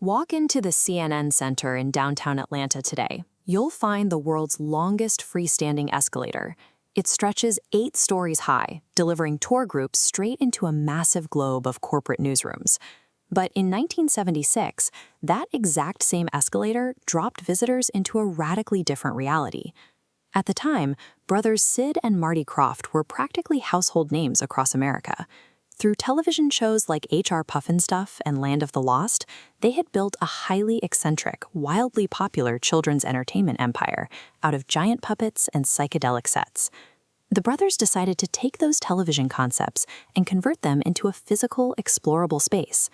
Walk into the CNN Center in downtown Atlanta today. You'll find the world's longest freestanding escalator. It stretches 8 stories high, delivering tour groups straight into a massive globe of corporate newsrooms. But in 1976, that exact same escalator dropped visitors into a radically different reality. At the time, brothers Sid and Marty Krofft were practically household names across America. Through television shows like H.R. Pufnstuf and Land of the Lost, they had built a highly eccentric, wildly popular children's entertainment empire out of giant puppets and psychedelic sets. The brothers decided to take those television concepts and convert them into a physical, explorable space.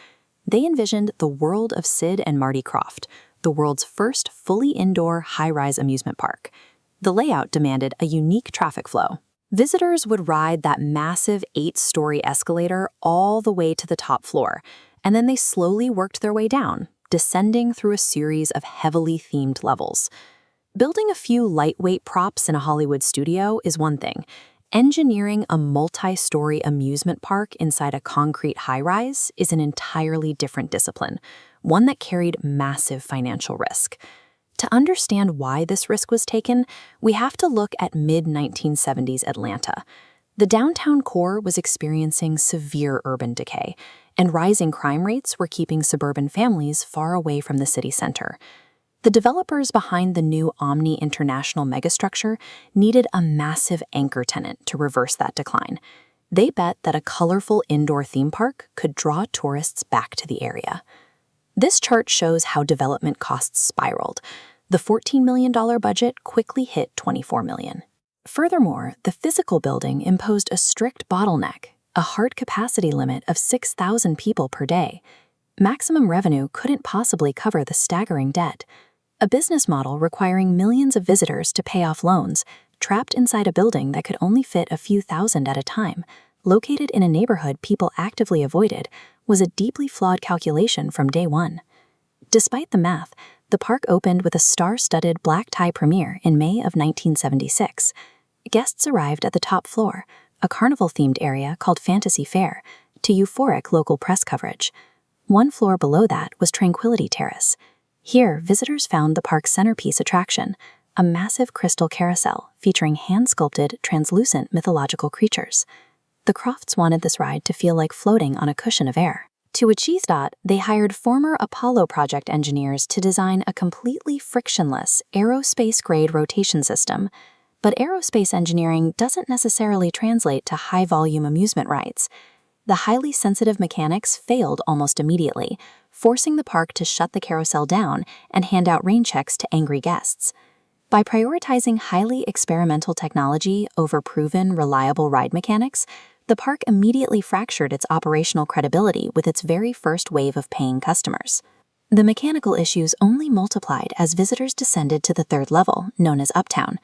They envisioned the world of Sid and Marty Krofft, the world's first fully indoor, high-rise amusement park. The layout demanded a unique traffic flow. Visitors would ride that massive 8-story escalator all the way to the top floor, and then they slowly worked their way down, descending through a series of heavily themed levels. Building a few lightweight props in a Hollywood studio is one thing. Engineering a multi-story amusement park inside a concrete high-rise is an entirely different discipline, one that carried massive financial risk. To understand why this risk was taken, we have to look at mid-1970s Atlanta. The downtown core was experiencing severe urban decay, and rising crime rates were keeping suburban families far away from the city center. The developers behind the new Omni International megastructure needed a massive anchor tenant to reverse that decline. They bet that a colorful indoor theme park could draw tourists back to the area. This chart shows how development costs spiraled. The $14 million budget quickly hit $24 million. Furthermore, the physical building imposed a strict bottleneck, a hard capacity limit of 6,000 people per day. Maximum revenue couldn't possibly cover the staggering debt. A business model requiring millions of visitors to pay off loans, trapped inside a building that could only fit a few thousand at a time, located in a neighborhood people actively avoided, was a deeply flawed calculation from day one. Despite the math, the park opened with a star-studded black-tie premiere in May of 1976. Guests arrived at the top floor, a carnival-themed area called Fantasy Fair, to euphoric local press coverage. One floor below that was Tranquility Terrace. Here, visitors found the park's centerpiece attraction, a massive crystal carousel featuring hand-sculpted, translucent mythological creatures. The Krofts wanted this ride to feel like floating on a cushion of air. To achieve that, they hired former Apollo project engineers to design a completely frictionless, aerospace-grade rotation system. But aerospace engineering doesn't necessarily translate to high-volume amusement rides. The highly sensitive mechanics failed almost immediately, forcing the park to shut the carousel down and hand out rain checks to angry guests. By prioritizing highly experimental technology over proven, reliable ride mechanics, the park immediately fractured its operational credibility with its very first wave of paying customers. The mechanical issues only multiplied as visitors descended to the third level, known as Uptown.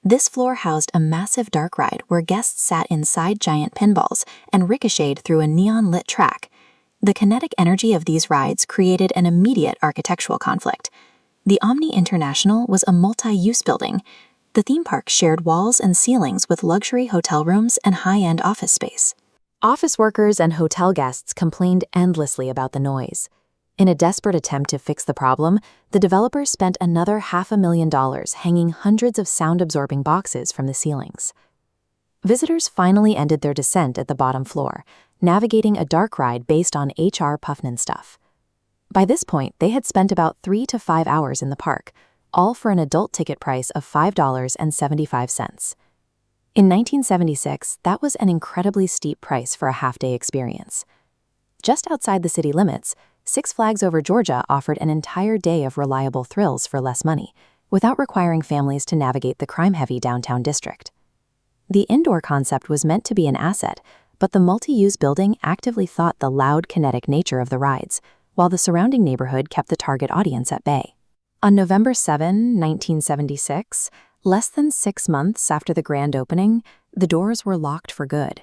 This floor housed a massive dark ride where guests sat inside giant pinballs and ricocheted through a neon-lit track. The kinetic energy of these rides created an immediate architectural conflict. The Omni International was a multi-use building. The theme park shared walls and ceilings with luxury hotel rooms and high-end office space. Office workers and hotel guests complained endlessly about the noise. In a desperate attempt to fix the problem, the developers spent another $500,000 hanging hundreds of sound-absorbing boxes from the ceilings. Visitors finally ended their descent at the bottom floor, navigating a dark ride based on H.R. Pufnstuf. By this point, they had spent about 3 to 5 hours in the park, all for an adult ticket price of $5.75. In 1976, that was an incredibly steep price for a half-day experience. Just outside the city limits, Six Flags Over Georgia offered an entire day of reliable thrills for less money, without requiring families to navigate the crime-heavy downtown district. The indoor concept was meant to be an asset, but the multi-use building actively thought the loud, kinetic nature of the rides, while the surrounding neighborhood kept the target audience at bay. On November 7, 1976, less than 6 months after the grand opening, the doors were locked for good.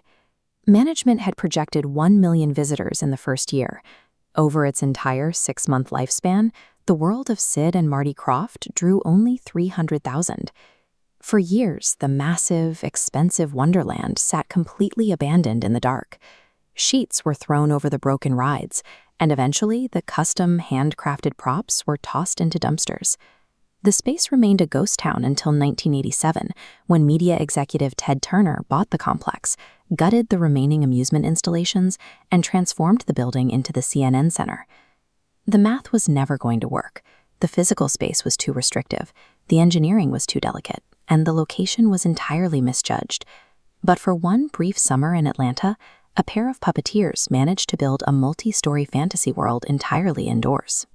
Management had projected 1 million visitors in the first year. Over its entire 6-month lifespan, the world of Sid and Marty Krofft drew only 300,000. For years, the massive, expensive Wonderland sat completely abandoned in the dark. Sheets were thrown over the broken rides, and eventually the custom handcrafted props were tossed into dumpsters. The space remained a ghost town until 1987, when media executive Ted Turner bought the complex, gutted the remaining amusement installations, and transformed the building into the CNN Center. The math was never going to work. The physical space was too restrictive, the engineering was too delicate, and the location was entirely misjudged. But for one brief summer in Atlanta, a pair of puppeteers managed to build a multi-story fantasy world entirely indoors.